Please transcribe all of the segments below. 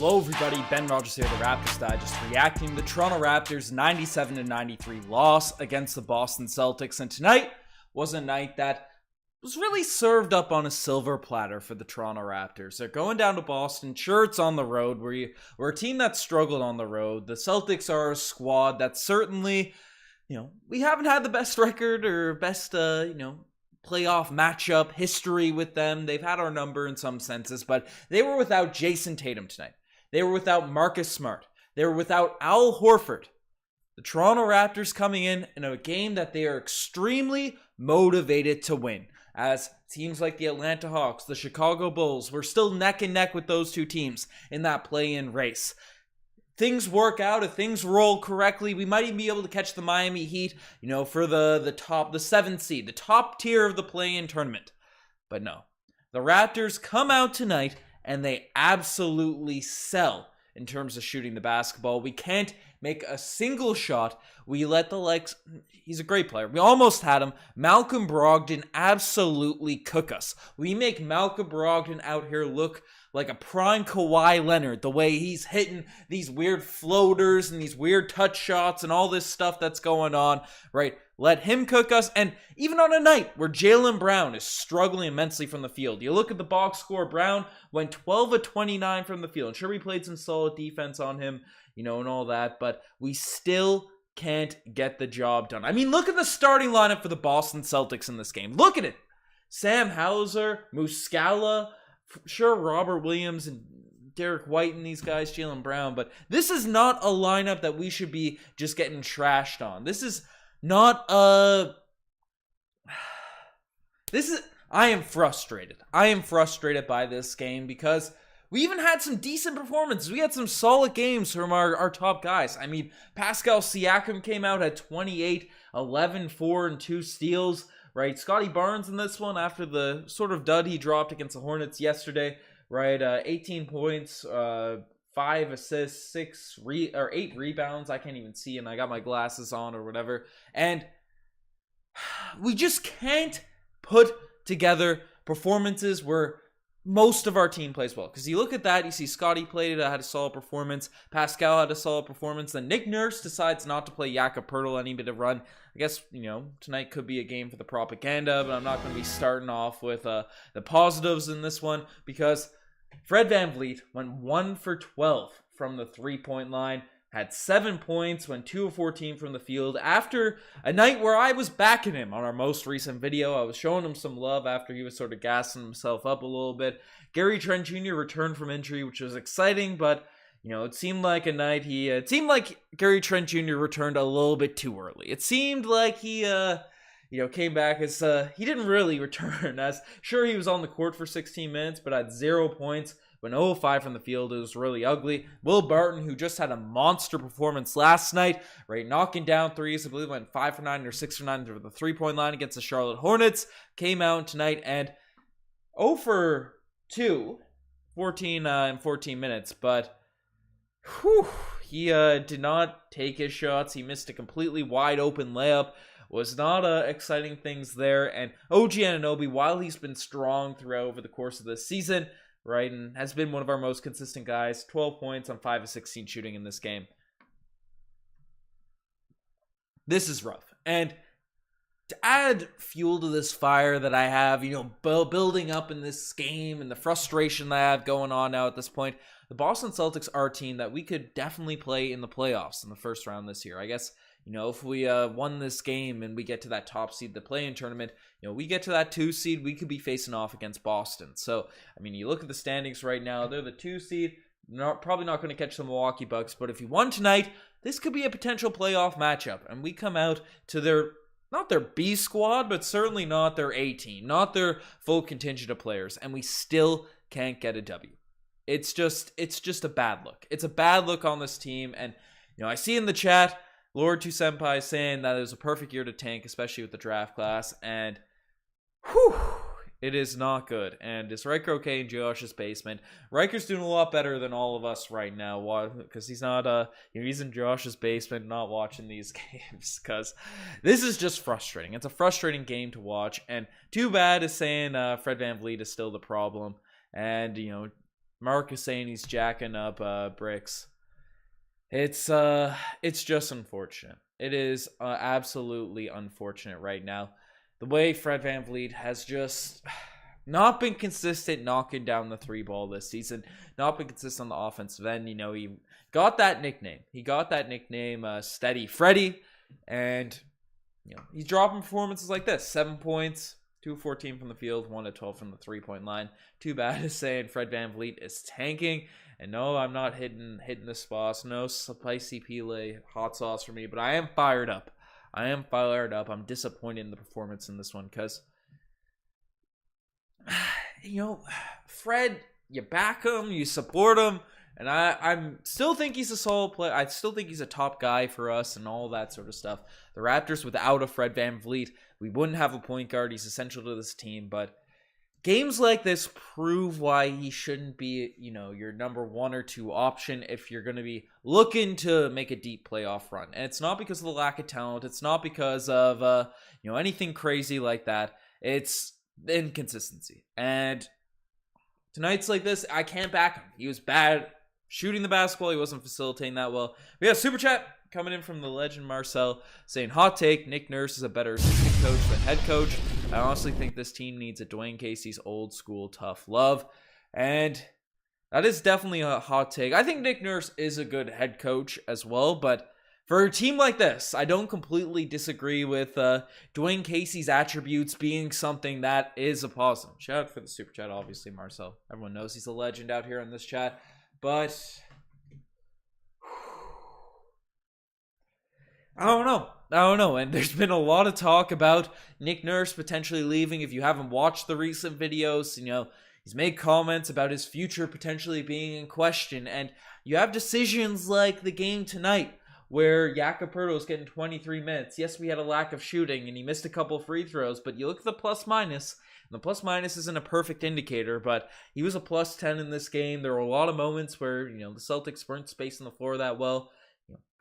Hello everybody, Ben Rogers here, the Raptors Digest, reacting to the Toronto Raptors' 97-93 loss against the Boston Celtics. And tonight was a night that was really served up on a silver platter for the Toronto Raptors. They're going down to Boston. Sure, it's on the road. We're a team that struggled on the road. The Celtics are a squad that certainly, we haven't had the best record or best, playoff matchup history with them. They've had our number in some senses, but they were without Jayson Tatum tonight. They were without Marcus Smart. They were without Al Horford. The Toronto Raptors coming in a game that they are extremely motivated to win, as teams like the Atlanta Hawks, the Chicago Bulls, were still neck and neck with those two teams in that play-in race. Things work out, if things roll correctly, we might even be able to catch the Miami Heat, for the 7th seed, the top tier of the play-in tournament. But no, the Raptors come out tonight and they absolutely sell in terms of shooting the basketball. We can't make a single shot. We let the likes, he's a great player. We almost had him. Malcolm Brogdon absolutely cook us. We make Malcolm Brogdon out here look like a prime Kawhi Leonard, the way he's hitting these weird floaters and these weird touch shots and all this stuff that's going on, right? Let him cook us. And even on a night where Jaylen Brown is struggling immensely from the field, you look at the box score, Brown went 12 of 29 from the field. And sure, we played some solid defense on him, and all that, but we still can't get the job done. I mean, look at the starting lineup for the Boston Celtics in this game. Look at it. Sam Hauser, Muscala, sure, Robert Williams and Derek White and these guys, Jaylen Brown, but this is not a lineup that we should be just getting trashed on. This is not I am frustrated. I am frustrated by this game because we even had some decent performances. We had some solid games from our top guys. I mean, Pascal Siakam came out at 28, 11, 4, and 2 steals. Right, Scotty Barnes in this one after the sort of dud he dropped against the Hornets yesterday. Right, 18 points, 5 assists, 8 rebounds. I can't even see, and I got my glasses on or whatever. And we just can't put together performances where most of our team plays well. Because you look at that, you see Scotty played it, had a solid performance. Pascal had a solid performance. Then Nick Nurse decides not to play Jakob Poeltl any bit of run. I guess, tonight could be a game for the propaganda, but I'm not going to be starting off with the positives in this one because Fred VanVleet went 1 for 12 from the three-point line, had 7 points, went 2 of 14 from the field after a night where I was backing him on our most recent video. I was showing him some love after he was sort of gassing himself up a little bit. Gary Trent Jr. returned from injury, which was exciting, but it seemed like a night it seemed like Gary Trent Jr. returned a little bit too early. It seemed like he, came back as, he didn't really return as, sure, he was on the court for 16 minutes, but had 0 points, went 0 of 5 from the field. It was really ugly. Will Barton, who just had a monster performance last night, right, knocking down threes, I believe went 5 for 9 or 6 for 9 over the three-point line against the Charlotte Hornets, came out tonight and 0 for 2, 14 in 14 minutes, but he did not take his shots. He missed a completely wide open layup. Was not exciting things there. And OG Anunoby, while he's been strong throughout over the course of this season, right, and has been one of our most consistent guys, 12 points on 5 of 16 shooting in this game. This is rough. And to add fuel to this fire that I have, building up in this game and the frustration that I have going on now at this point, the Boston Celtics are a team that we could definitely play in the playoffs in the first round this year. I guess, if we won this game and we get to that top seed, the play-in tournament, we get to that 2 seed, we could be facing off against Boston. So, I mean, you look at the standings right now, they're the 2 seed, probably not going to catch the Milwaukee Bucks, but if you won tonight, this could be a potential playoff matchup. And we come out to not their B squad, but certainly not their A team, not their full contingent of players, and we still can't get a W. It's just a bad look. It's a bad look on this team, and I see in the chat Lord 2 Senpai saying that it was a perfect year to tank, especially with the draft class, and it is not good. And is Riker okay in Josh's basement? Riker's doing a lot better than all of us right now. Why? Because he's not he's in Josh's basement, not watching these games. Because this is just frustrating. It's a frustrating game to watch, and too bad is saying Fred VanVleet is still the problem. And Mark is saying he's jacking up bricks. It's just unfortunate. It is absolutely unfortunate right now. The way Fred VanVleet has just not been consistent knocking down the three ball this season, not been consistent on the offensive end. You know, he got that nickname. Steady Freddy, and you know, he's dropping performances like this: 7 points, 2 of 14 from the field, 1 of 12 from the 3-point line. Too bad is saying Fred VanVleet is tanking. And no, I'm not hitting the spots. No spicy Pele hot sauce for me, but I am fired up. I'm disappointed in the performance in this one because, you know, Fred, you back him, you support him, and I still think he's a solid player. I still think he's a top guy for us and all that sort of stuff. The Raptors, without a Fred VanVleet, we wouldn't have a point guard. He's essential to this team, but games like this prove why he shouldn't be, you know, your number 1 or 2 option if you're going to be looking to make a deep playoff run. And it's not because of the lack of talent. It's not because of, you know, anything crazy like that. It's inconsistency. And tonight's like this, I can't back him. He was bad shooting the basketball. He wasn't facilitating that well. We have super chat coming in from the legend Marcel saying, hot take, Nick Nurse is a better assistant coach than head coach. I honestly think this team needs a Dwayne Casey's old school tough love. And that is definitely a hot take. I think Nick Nurse is a good head coach as well, but for a team like this, I don't completely disagree with Dwayne Casey's attributes being something that is a positive. Shout out for the super chat, obviously, Marcel. Everyone knows he's a legend out here in this chat. But I don't know. And there's been a lot of talk about Nick Nurse potentially leaving. If you haven't watched the recent videos, you know, he's made comments about his future potentially being in question. And you have decisions like the game tonight where Jakob Poeltl is getting 23 minutes. Yes, we had a lack of shooting and he missed a couple free throws, but you look at the plus minus, and the plus minus isn't a perfect indicator, but he was a plus 10 in this game. There were a lot of moments where, you know, the Celtics weren't spacing the floor that well.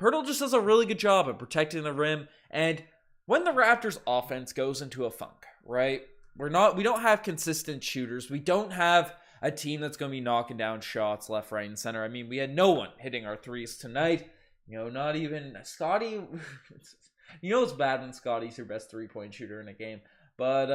Poeltl just does a really good job of protecting the rim, and when the Raptors offense goes into a funk, right? We don't have consistent shooters. We don't have a team that's going to be knocking down shots left, right, and center. I mean, we had no one hitting our threes tonight. You know, not even Scotty. You know it's bad when Scotty's your best 3-point shooter in a game, but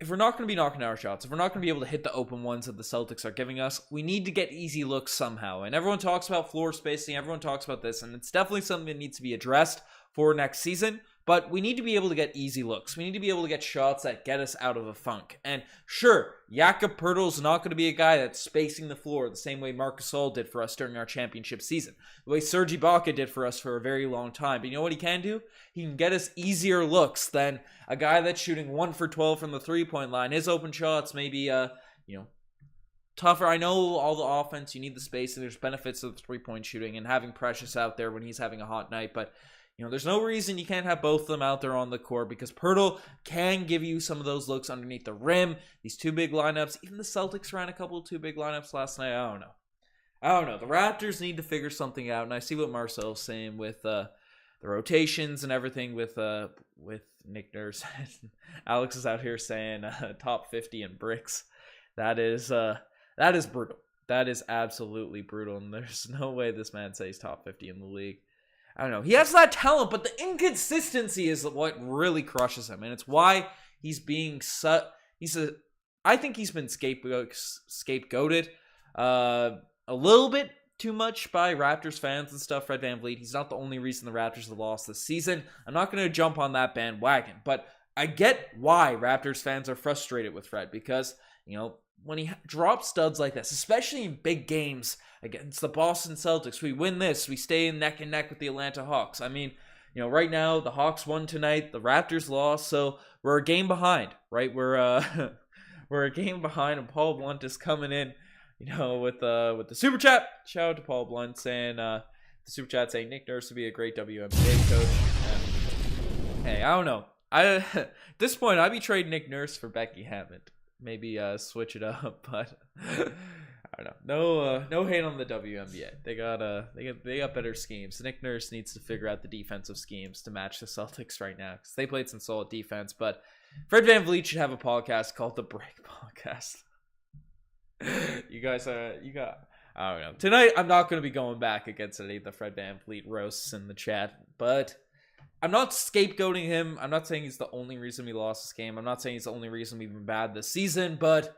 if we're not going to be knocking our shots, if we're not going to be able to hit the open ones that the Celtics are giving us, we need to get easy looks somehow. And everyone talks about floor spacing, everyone talks about this, and it's definitely something that needs to be addressed for next season. But we need to be able to get easy looks. We need to be able to get shots that get us out of a funk. And sure, Jakob Poeltl is not going to be a guy that's spacing the floor the same way Marc Gasol did for us during our championship season. The way Serge Ibaka did for us for a very long time. But you know what he can do? He can get us easier looks than a guy that's shooting 1 for 12 from the 3-point line. His open shots maybe, you know, tougher. I know all the offense, you need the space, and there's benefits of the 3-point shooting and having Precious out there when he's having a hot night. But you know, there's no reason you can't have both of them out there on the court because Poeltl can give you some of those looks underneath the rim. These 2 big lineups, even the Celtics ran a couple of 2 big lineups last night. I don't know. The Raptors need to figure something out, and I see what Marcel's saying with the rotations and everything with Nick Nurse. Alex is out here saying top 50 in bricks. That is brutal. That is absolutely brutal, and there's no way this man says top 50 in the league. I don't know. He has that talent, but the inconsistency is what really crushes him, and it's why he's being I think he's been scapegoated a little bit too much by Raptors fans and stuff. Fred VanVleet, he's not the only reason the Raptors have lost this season. I'm not going to jump on that bandwagon, but I get why Raptors fans are frustrated with Fred because, you know, when he drops studs like this, especially in big games against the Boston Celtics, we win this, we stay in neck and neck with the Atlanta Hawks. I mean, you know, right now the Hawks won tonight, the Raptors lost, so we're a game behind, right? We're a game behind, and Paul Blunt is coming in, you know, with the super chat. Shout out to Paul Blunt saying the super chat saying Nick Nurse would be a great WNBA coach. And, hey, I don't know. At this point, I'd be trading Nick Nurse for Becky Hammond. Maybe switch it up, but I don't know. No hate on the WNBA. They got better schemes. Nick Nurse needs to figure out the defensive schemes to match the Celtics right now because they played some solid defense. But Fred VanVleet should have a podcast called the Break Podcast. You guys I don't know. Tonight, I'm not going to be going back against any of the Fred VanVleet roasts in the chat, but I'm not scapegoating him. I'm not saying he's the only reason we lost this game. I'm not saying he's the only reason we've been bad this season, but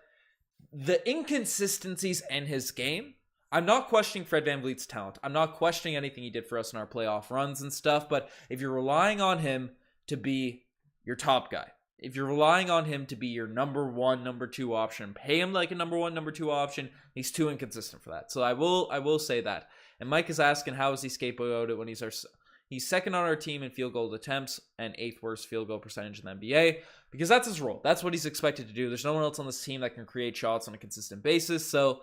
the inconsistencies in his game, I'm not questioning Fred VanVleet's talent. I'm not questioning anything he did for us in our playoff runs and stuff, but if you're relying on him to be your top guy, if you're relying on him to be your number one, number two option, pay him like a number one, number two option, he's too inconsistent for that. So I will say that. And Mike is asking, how is he scapegoated when he's second on our team in field goal attempts and 8th worst field goal percentage in the NBA? Because that's his role. That's what he's expected to do. There's no one else on this team that can create shots on a consistent basis. So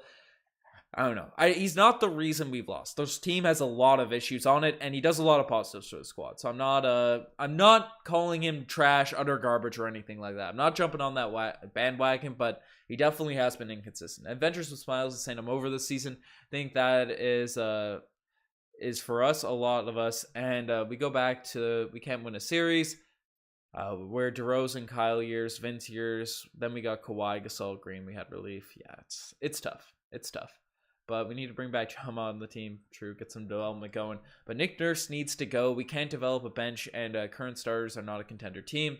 I don't know. He's not the reason we've lost. This team has a lot of issues on it, and he does a lot of positives for the squad. So I'm not calling him trash, utter garbage, or anything like that. I'm not jumping on that bandwagon, but he definitely has been inconsistent. Adventures with Smiles is saying I'm over this season. I think that is for us, a lot of us, and we go back to we can't win a series. Where DeRozan, Kyle years, Vince years, then we got Kawhi, Gasol, Green. We had relief. Yeah, it's tough. It's tough. But we need to bring back Chama on the team. True, get some development going. But Nick Nurse needs to go. We can't develop a bench, and current starters are not a contender team.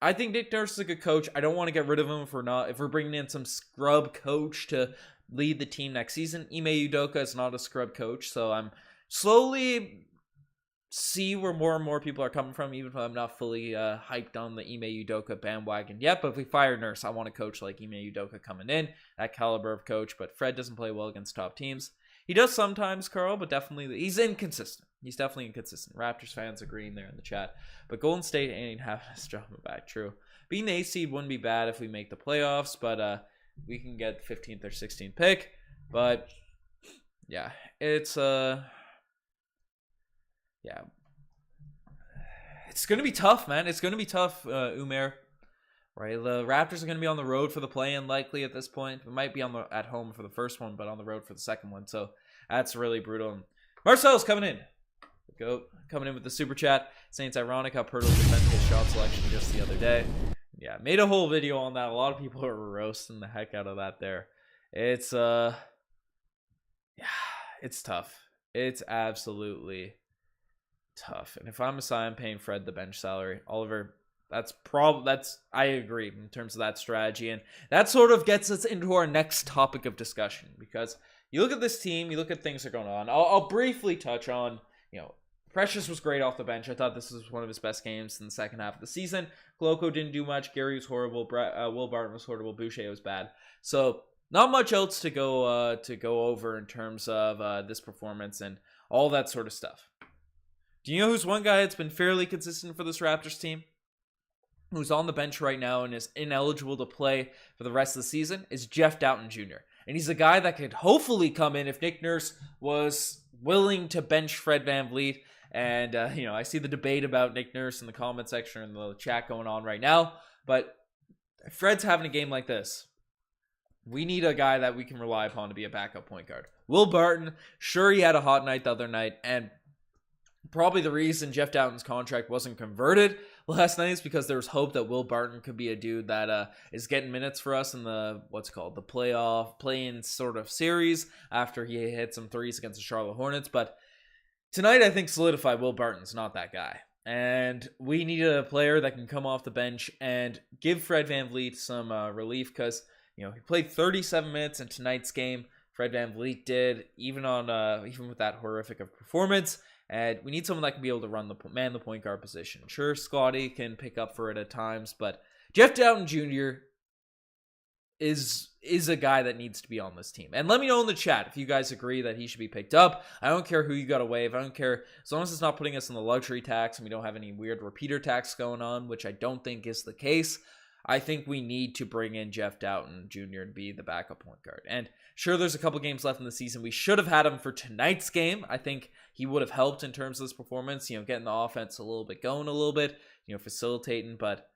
I think Nick Nurse is a good coach. I don't want to get rid of him if we're bringing in some scrub coach to lead the team next season. Ime Udoka is not a scrub coach, so I'm slowly see where more and more people are coming from, even if I'm not fully hyped on the Ime Udoka bandwagon yet. But if we fire Nurse, I want a coach like Ime Udoka coming in, that caliber of coach. But Fred doesn't play well against top teams. He does sometimes, Carl, but definitely he's inconsistent. He's definitely inconsistent. Raptors fans agreeing there in the chat. But Golden State ain't having us dropping back. True. Being the 8th seed wouldn't be bad if we make the playoffs, but we can get 15th or 16th pick. But yeah, it's yeah. It's going to be tough, man. It's going to be tough, Umair. Right? The Raptors are going to be on the road for the play-in likely at this point. We might be at home for the first one, but on the road for the second one. So that's really brutal. And Marcel's coming in. Coming in with the super chat. Saying it's ironic how Pirtle's defended his shot selection just the other day. Yeah, made a whole video on that. A lot of people are roasting the heck out of that there. It's it's tough. It's absolutely tough. And if I'm Messiah, I'm paying Fred the bench salary. Oliver, I agree in terms of that strategy. And that sort of gets us into our next topic of discussion, because you look at this team, you look at things that are going on. I'll briefly touch on, Precious was great off the bench. I thought this was one of his best games in the second half of the season. Koloko didn't do much. Gary was horrible. Will Barton was horrible. Boucher was bad. So not much else to go over in terms of this performance and all that sort of stuff. Do you know who's one guy that's been fairly consistent for this Raptors team? Who's on the bench right now and is ineligible to play for the rest of the season is Jeff Dowtin Jr. And he's a guy that could hopefully come in if Nick Nurse was willing to bench Fred VanVleet. And, I see the debate about Nick Nurse in the comment section and the chat going on right now. But if Fred's having a game like this, we need a guy that we can rely upon to be a backup point guard. Will Barton, sure, he had a hot night the other night, and probably the reason Jeff Dowtin's contract wasn't converted last night is because there was hope that Will Barton could be a dude that is getting minutes for us in the playoff play-in sort of series after he hit some threes against the Charlotte Hornets. But tonight, I think solidified Will Barton's not that guy. And we need a player that can come off the bench and give Fred VanVleet some relief, because he played 37 minutes in tonight's game. Fred VanVleet did, even with that horrific of performance. And we need someone that can be able to run the point guard position. Sure, Scotty can pick up for it at times, but Jeff Dowtin Jr. is a guy that needs to be on this team. And let me know in the chat if you guys agree that he should be picked up. I don't care who you got to waive. I don't care, as long as it's not putting us in the luxury tax and we don't have any weird repeater tax going on, which I don't think is the case. I think we need to bring in Jeff Dowtin Jr. to be the backup point guard. And sure, there's a couple games left in the season. We should have had him for tonight's game. I think he would have helped in terms of this performance, getting the offense a little bit going a little bit, facilitating. But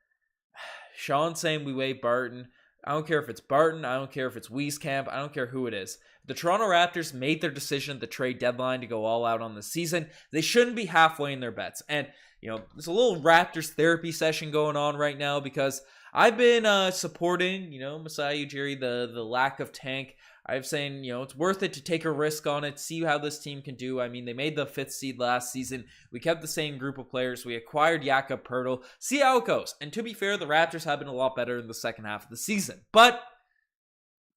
Sean saying we waive Barton. I don't care if it's Barton. I don't care if it's Wieskamp. I don't care who it is. The Toronto Raptors made their decision at the trade deadline to go all out on the season. They shouldn't be halfway in their bets. And, there's a little Raptors therapy session going on right now, because I've been supporting, Masai Ujiri, the lack of tank. I'm saying, it's worth it to take a risk on it, see how this team can do. I mean, they made the 5th seed last season. We kept the same group of players. We acquired Jakob Poeltl. See how it goes. And to be fair, the Raptors have been a lot better in the second half of the season. But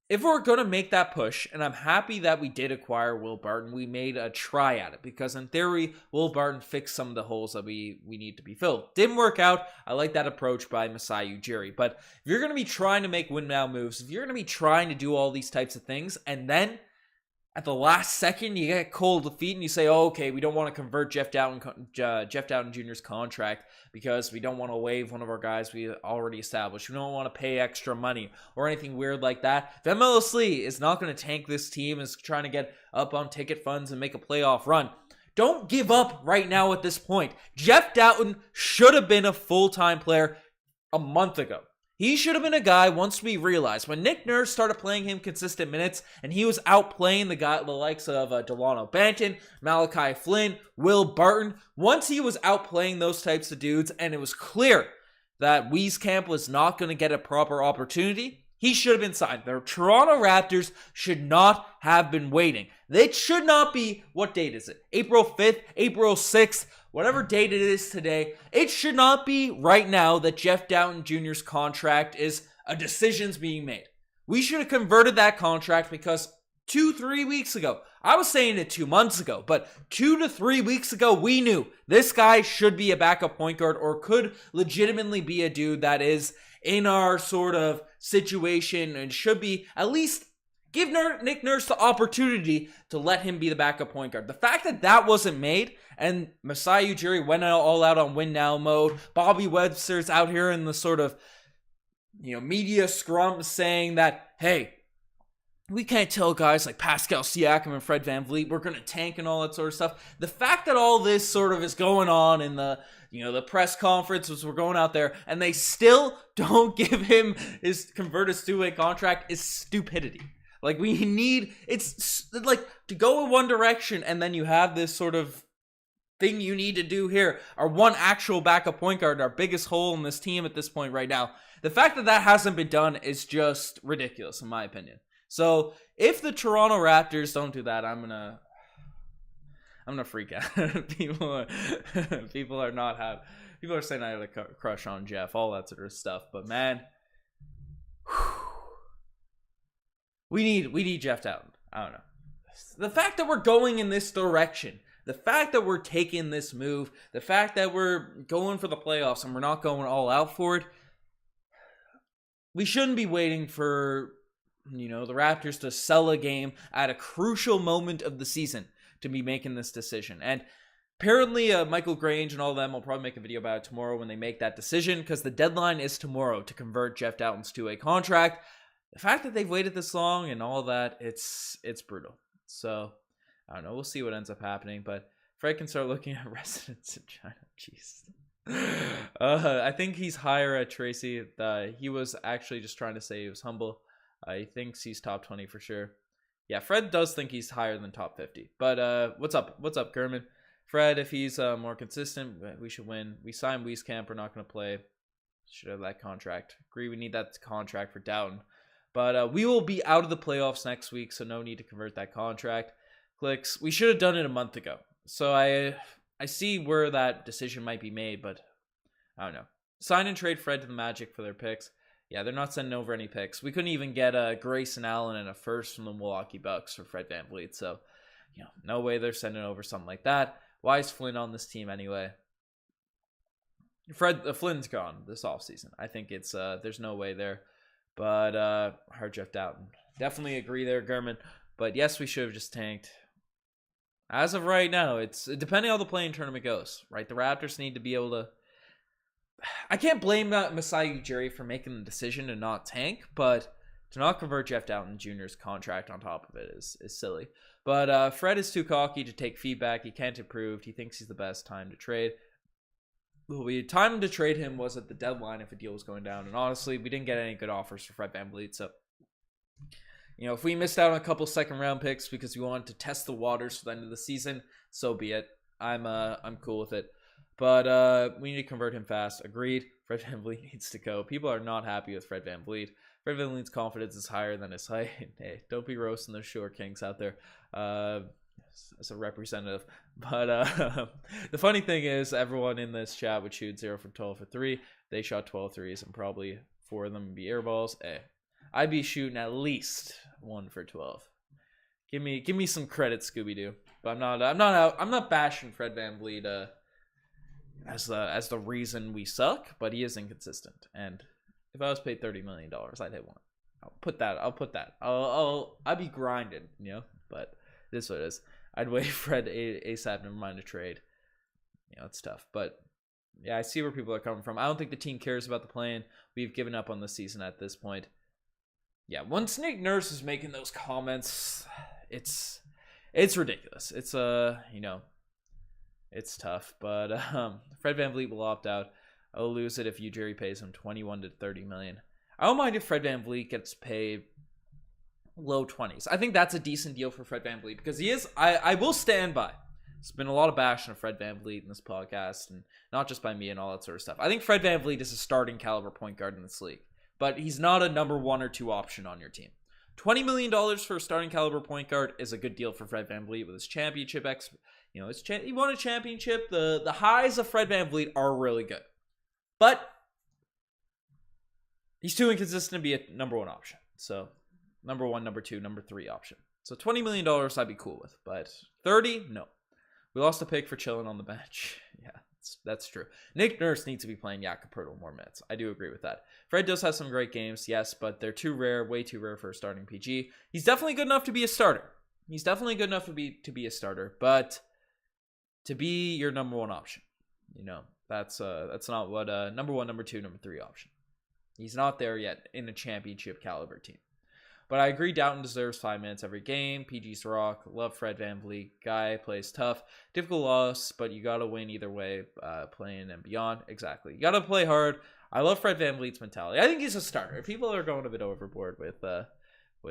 if we're going to make that push, and I'm happy that we did acquire Will Barton, we made a try at it, because in theory, Will Barton fixed some of the holes that we need to be filled. Didn't work out. I like that approach by Masai Ujiri. But if you're going to be trying to make win now moves, if you're going to be trying to do all these types of things, and then at the last second you get cold feet and you say, oh, okay, we don't want to convert Jeff Dowtin Jr.'s contract because we don't want to waive one of our guys we already established. We don't want to pay extra money or anything weird like that. VanVleet is not going to tank this team, is trying to get up on ticket funds and make a playoff run. Don't give up right now at this point. Jeff Dowtin should have been a full-time player a month ago. He should have been a guy, once we realized, when Nick Nurse started playing him consistent minutes and he was outplaying the likes of Delano Banton, Malachi Flynn, Will Barton, once he was outplaying those types of dudes and it was clear that Wieskamp was not going to get a proper opportunity, he should have been signed. The Toronto Raptors should not have been waiting. It should not be, what date is it? April 5th, April 6th, whatever date it is today. It should not be right now that Jeff Dowtin Jr.'s contract is a decision's being made. We should have converted that contract because 2-3 weeks ago, I was saying it 2 months ago, but 2 to 3 weeks ago, we knew this guy should be a backup point guard or could legitimately be a dude that is in our sort of situation and should be at least give Nick Nurse the opportunity to let him be the backup point guard. The fact that that wasn't made and Masai Ujiri went all out on win now mode, Bobby Webster's out here in the sort of, media scrum saying that, hey, we can't tell guys like Pascal Siakam and Fred VanVleet we're going to tank and all that sort of stuff. The fact that all this sort of is going on in the press conference as we're going out there and they still don't give him convert his two-way contract is stupidity. Like, it's like to go in one direction and then you have this sort of thing you need to do here. Our one actual backup point guard, our biggest hole in this team at this point right now. The fact that that hasn't been done is just ridiculous in my opinion. So if the Toronto Raptors don't do that, I'm gonna freak out. People are saying I have a crush on Jeff, all that sort of stuff. But man, we need Jeff Dowtin. I don't know. The fact that we're going in this direction, the fact that we're taking this move, the fact that we're going for the playoffs and we're not going all out for it, we shouldn't be waiting for the Raptors to sell a game at a crucial moment of the season to be making this decision. And apparently Michael Grange and all of them will probably make a video about it tomorrow when they make that decision, because the deadline is tomorrow to convert Jeff Dowtin's two-way contract. The fact that they've waited this long and all that, it's brutal. So, I don't know. We'll see what ends up happening. But Fred can start looking at residents in China. Jeez. I think he's higher at Tracy. He was actually just trying to say he was humble. He thinks he's top 20 for sure. Yeah, Fred does think he's higher than top 50. But what's up? What's up, German? Fred, if he's more consistent, we should win. We signed Wieskamp. We're not going to play. Should have that contract. Agree, we need that contract for Dowtin. But we will be out of the playoffs next week, so no need to convert that contract. Clicks. We should have done it a month ago. So I see where that decision might be made, but I don't know. Sign and trade Fred to the Magic for their picks. Yeah, they're not sending over any picks. We couldn't even get Grayson Allen and a first from the Milwaukee Bucks for Fred VanVleet. So, no way they're sending over something like that. Why is Flynn on this team anyway? Flynn's gone this offseason. I think it's there's no way there. But hard Jeff Dowtin. Definitely agree there, German. But yes, we should have just tanked. As of right now, it's depending on how the playing tournament goes, right? The Raptors need to be able to. I can't blame Masai Ujiri for making the decision to not tank, but to not convert Jeff Dowtin Jr.'s contract on top of it is silly. But Fred is too cocky to take feedback. He can't improve. He thinks he's the best time to trade. The time to trade him was at the deadline if a deal was going down. And honestly, we didn't get any good offers for Fred VanVleet. So, if we missed out on a couple second round picks because we wanted to test the waters for the end of the season, so be it. I'm cool with it. But we need to convert him fast. Agreed. Fred VanVleet needs to go. People are not happy with Fred VanVleet. Fred VanVleet's confidence is higher than his height. Hey, don't be roasting those short kings out there. As a representative. But the funny thing is, everyone in this chat would shoot 0 for 12 for 3. They shot 12 threes, and probably 4 of them would be air balls. Hey, I'd be shooting at least 1 for 12. Give me some credit, Scooby-Doo. But I'm not bashing Fred VanVleet as the reason we suck, but he is inconsistent. And if I was paid $30 million, I'd hit one. I'll put that. I'd be grinding, you know. But this is what it is. I'd wait Fred ASAP. Never mind a trade. You know, it's tough. But yeah, I see where people are coming from. I don't think the team cares about the play-in. We've given up on the season at this point. Yeah, once Nick Nurse is making those comments, it's ridiculous. It's you know, it's tough. But Fred VanVleet will opt out. I'll lose it if Ujiri pays him $21 to $30 million. I don't mind if Fred VanVleet gets paid low 20s. I think that's a decent deal for Fred VanVleet because he is. I will stand by. There's been a lot of bashing of Fred VanVleet in this podcast, and not just by me and all that sort of stuff. I think Fred VanVleet is a starting caliber point guard in this league, but he's not a number 1 or 2 option on your team. $20 million for a starting caliber point guard is a good deal for Fred VanVleet with his championship. You know, he won a championship. The highs of Fred VanVleet are really good, but he's too inconsistent to be a number 1 option. So number 1, number 2, number 3 option. So $20 million I'd be cool with, but 30, no. We lost a pick for chilling on the bench. Yeah, that's true. Nick Nurse needs to be playing Jakob Poeltl more minutes. I do agree with that. Fred does have some great games, yes, but they're too rare, way too rare for a starting PG. He's definitely good enough to be a starter. He's definitely good enough to be a starter, but to be your number 1 option, you know, that's not what number 1, number 2, number 3 option. He's not there yet in a championship caliber team. But I agree Dowtin deserves 5 minutes every game. PG's rock. Love Fred VanVleet. Guy plays tough. Difficult loss, but you got to win either way, playing and beyond. Exactly. You got to play hard. I love Fred VanVleet's mentality. I think he's a starter. People are going a bit overboard with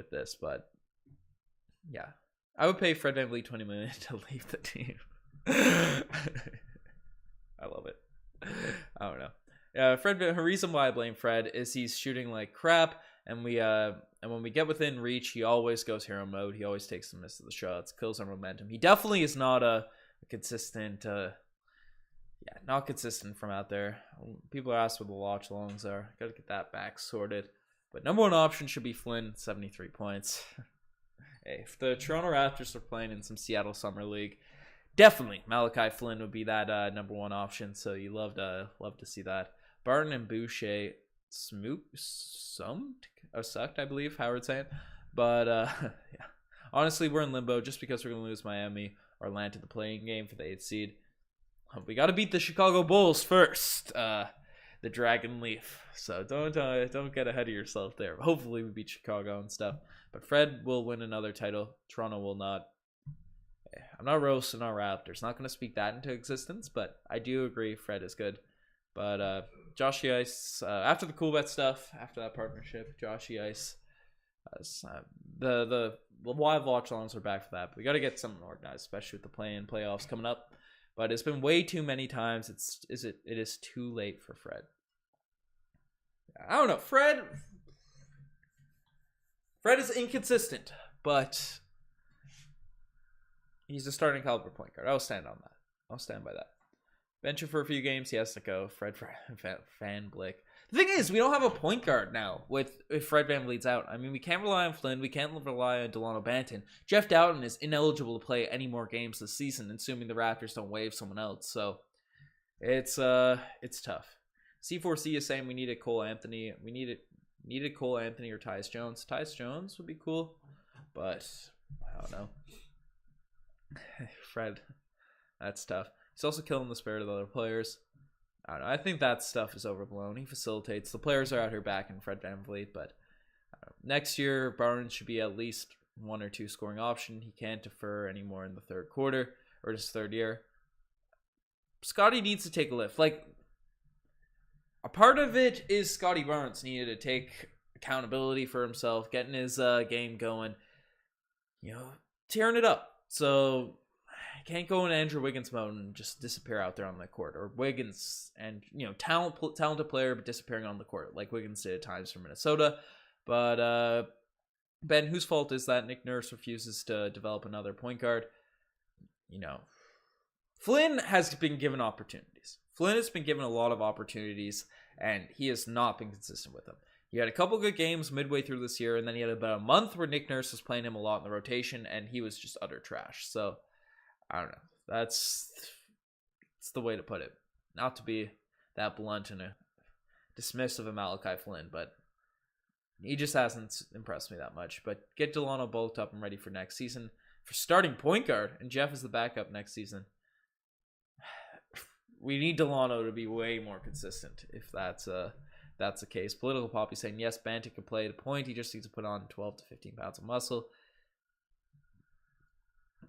this, but yeah. I would pay Fred VanVleet $20 million to leave the team. I love it. I don't know. The reason why I blame Fred is he's shooting like crap, and when we get within reach, he always goes hero mode. He always takes the miss of the shots, kills our momentum. He definitely is not a consistent, not consistent from out there. People are asking what the watch longs are. Got to get that back sorted. But number 1 option should be Flynn, 73 points. Hey, if the Toronto Raptors are playing in some Seattle Summer League, definitely Malachi Flynn would be that number 1 option. So you love to see that. Barton and Boucher sucked, I believe Howard's saying. But yeah, honestly, we're in limbo just because we're gonna lose Miami or land to the playing game for the 8th seed. We got to beat the Chicago Bulls first, the Dragon Leaf. So don't get ahead of yourself there. Hopefully we beat Chicago and stuff. But Fred will win another title. Toronto will not. I'm not roasting our Raptors. Not gonna speak that into existence, but I do agree Fred is good. But Joshy Ice, after the Cool Bet stuff, after that partnership, Joshy Ice, the live watch longs are back for that. But we got to get something organized, especially with the play-in playoffs coming up. But it's been way too many times. It is too late for Fred. I don't know. Fred is inconsistent, but he's a starting caliber point guard. I'll stand on that. I'll stand by that. Bench him for a few games. He has to go. Fred VanVleet. The thing is, we don't have a point guard now if Fred VanVleet's out. I mean, we can't rely on Flynn. We can't rely on Delano Banton. Jeff Dowtin is ineligible to play any more games this season, assuming the Raptors don't waive someone else. So it's tough. C4C is saying we needed Cole Anthony. We needed Cole Anthony or Tyus Jones. Tyus Jones would be cool, but I don't know. Fred, that's tough. He's also killing the spirit of other players. I don't know. I think that stuff is overblown. He facilitates. The players are out here backing Fred VanVleet, but next year, Barnes should be at least 1 or 2 scoring option. He can't defer anymore in the 3rd quarter or his 3rd year. Scotty needs to take a lift. Like, a part of it is Scotty Barnes needed to take accountability for himself, getting his game going, tearing it up. So can't go in Andrew Wiggins mode and just disappear out there on the court. Or Wiggins and, talented player, but disappearing on the court, like Wiggins did at times for Minnesota. But, Ben, whose fault is that Nick Nurse refuses to develop another point guard? Flynn has been given opportunities. Flynn has been given a lot of opportunities, and he has not been consistent with them. He had a couple good games midway through this year, and then he had about a month where Nick Nurse was playing him a lot in the rotation, and he was just utter trash. So, I don't know. That's the way to put it. Not to be that blunt and dismissive of Malachi Flynn, but he just hasn't impressed me that much. But get Delano bulked up and ready for next season for starting point guard, and Jeff is the backup next season. We need Delano to be way more consistent if that's the case. Political Poppy saying, yes, Bantic can play the point. He just needs to put on 12 to 15 pounds of muscle.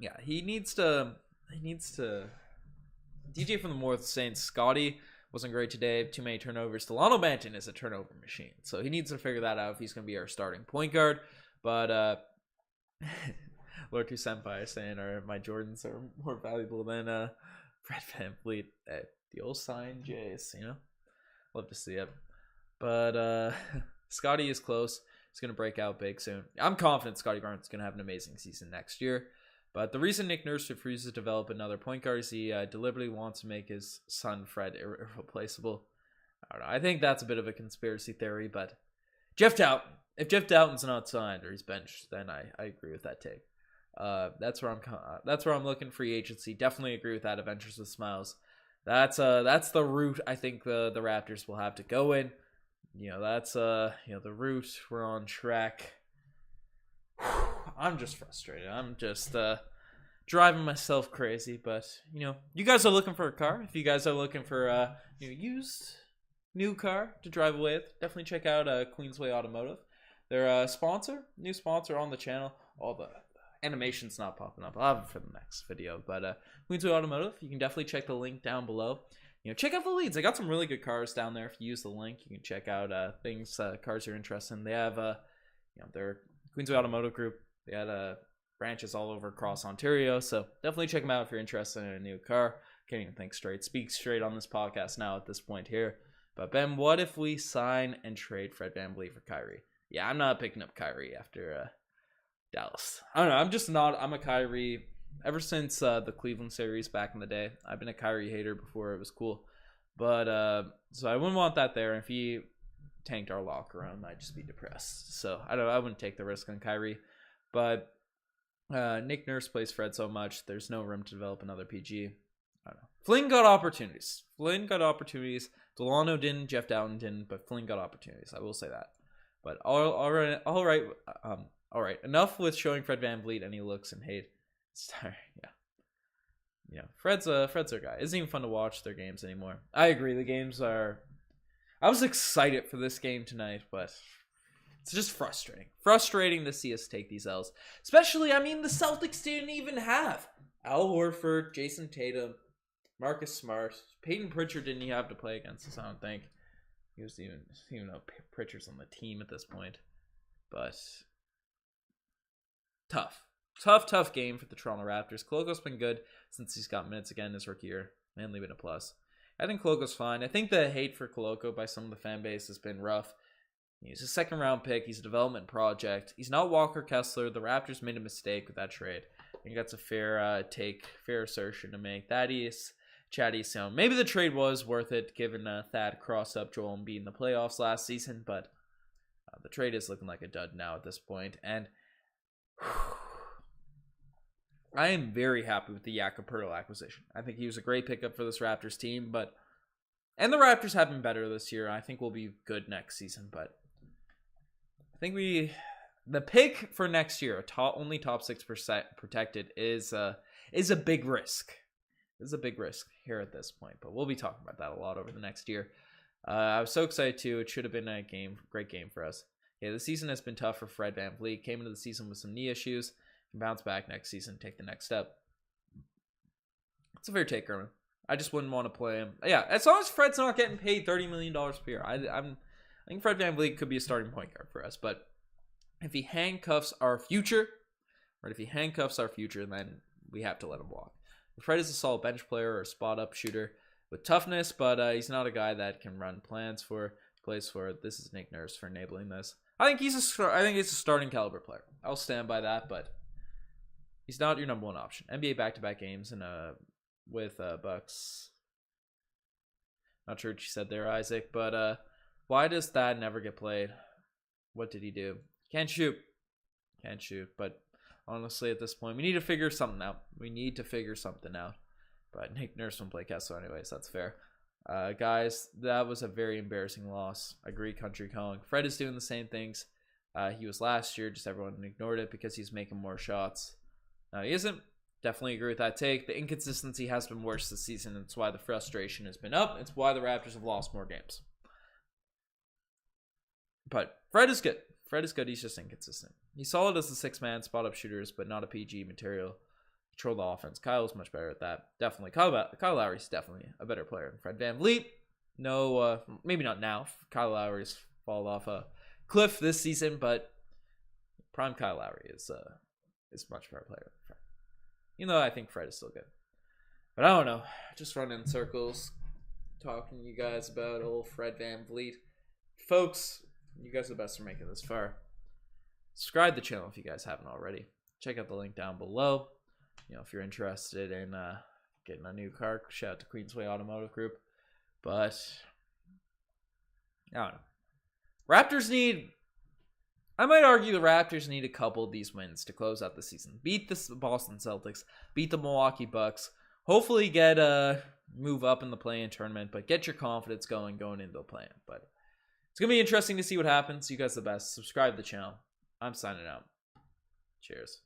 Yeah, he needs to. DJ from the North saying Scotty wasn't great today. Too many turnovers. Delano Banton is a turnover machine. So he needs to figure that out if he's going to be our starting point guard. But Lord 2 Senpai saying my Jordans are more valuable than Fred VanVleet. The old sign Jays, Love to see it. But Scotty is close. He's going to break out big soon. I'm confident Scotty Barnes is going to have an amazing season next year. But the reason Nick Nurse refuses to develop another point guard is he deliberately wants to make his son Fred irreplaceable. I don't know. I think that's a bit of a conspiracy theory, but Jeff Dowtin. If Jeff Dowtin's not signed or he's benched, then I agree with that take. That's where I'm looking free agency. Definitely agree with that. Adventures with Smiles. That's the route I think the Raptors will have to go in. That's the route. We're on track. I'm just frustrated. I'm just driving myself crazy. But you guys are looking for a car. If you guys are looking for a used new car to drive away with, definitely check out Queensway Automotive. They're a new sponsor on the channel. All the animation's not popping up. I'll have it for the next video. But Queensway Automotive, you can definitely check the link down below. Check out the leads. I got some really good cars down there. If you use the link, you can check out cars you're interested in. They have their Queensway Automotive Group. They had branches all over across Ontario, so definitely check them out if you're interested in a new car. Can't even think straight. Speak straight on this podcast now at this point here. But Ben, what if we sign and trade Fred VanVleet for Kyrie? Yeah, I'm not picking up Kyrie after Dallas. I don't know. I'm just not. I'm a Kyrie. Ever since the Cleveland series back in the day, I've been a Kyrie hater before it was cool. But so I wouldn't want that there. If he tanked our locker room, I'd just be depressed. So I wouldn't take the risk on Kyrie. But Nick Nurse plays Fred so much, there's no room to develop another PG. I don't know. Flynn got opportunities. Delano didn't. Jeff Dowtin didn't. But Flynn got opportunities. I will say that. But all right. Enough with showing Fred VanVleet any looks and hate. Sorry, yeah. Fred's our guy. It isn't even fun to watch their games anymore. I agree. The games are. I was excited for this game tonight, but it's just frustrating. Frustrating to see us take these L's. Especially, the Celtics didn't even have Al Horford, Jayson Tatum, Marcus Smart, Peyton Pritchard didn't even have to play against us. I don't think he was even know Pritchard's on the team at this point. But tough game for the Toronto Raptors. Koloko's been good since he's got minutes again his rookie year. Mainly been a plus. I think Koloko's fine. I think the hate for Koloko by some of the fan base has been rough. He's a second round pick. He's a development project. He's not Walker Kessler. The Raptors made a mistake with that trade. I think that's a fair assertion to make. Thaddeus, Chatty Sound. Maybe the trade was worth it given Thad crossed up Joel Embiid in the playoffs last season, but the trade is looking like a dud now at this point. And I am very happy with the Jakob Poeltl acquisition. I think he was a great pickup for this Raptors team, and the Raptors have been better this year. I think we'll be good next season, but I think the pick for next year, only top 6% protected, is a big risk. It's a big risk here at this point, but we'll be talking about that a lot over the next year. I was so excited too. It should have been a great game for us. Yeah, the season has been tough for Fred VanVleet. Came into the season with some knee issues. Can bounce back next season, take the next step. It's a fair take, Herman. I just wouldn't want to play him. Yeah, as long as Fred's not getting paid $30 million per year, I think Fred VanVleet could be a starting point guard for us. But if he handcuffs our future, then we have to let him walk. Fred is a solid bench player or a spot-up shooter with toughness, but he's not a guy that can run plays for. This is Nick Nurse for enabling this. I think he's a starting caliber player. I'll stand by that, but he's not your number one option. NBA back-to-back games and with Bucks. Not sure what you said there, Isaac, but why does that never get played? What did he do? Can't shoot. But honestly, at this point, we need to figure something out. But Nick Nurse won't play Kessler anyways. That's fair. Guys, that was a very embarrassing loss. Agree, Country Kong. Fred is doing the same things he was last year. Just everyone ignored it because he's making more shots. Now he isn't. Definitely agree with that take. The inconsistency has been worse this season. It's why the frustration has been up. It's why the Raptors have lost more games. But Fred is good. He's just inconsistent. He's solid as a six-man spot-up shooters, but not a PG material. Control the offense. Kyle's much better at that. Definitely. Kyle Lowry's definitely a better player than Fred VanVleet. No, maybe not now. Kyle Lowry's fallen off a cliff this season, but prime Kyle Lowry is much better player than Fred. Even though I think Fred is still good. But I don't know. Just running in circles, talking to you guys about old Fred VanVleet. Folks, you guys are the best for making this far. Subscribe to the channel if you guys haven't already. Check out the link down below. If you're interested in getting a new car, shout out to Queensway Automotive Group. But I don't know. I might argue the Raptors need a couple of these wins to close out the season. Beat the Boston Celtics, beat the Milwaukee Bucks. Hopefully get move up in the play-in tournament, but get your confidence going into the play-in. But it's going to be interesting to see what happens. You guys are the best. Subscribe to the channel. I'm signing out. Cheers.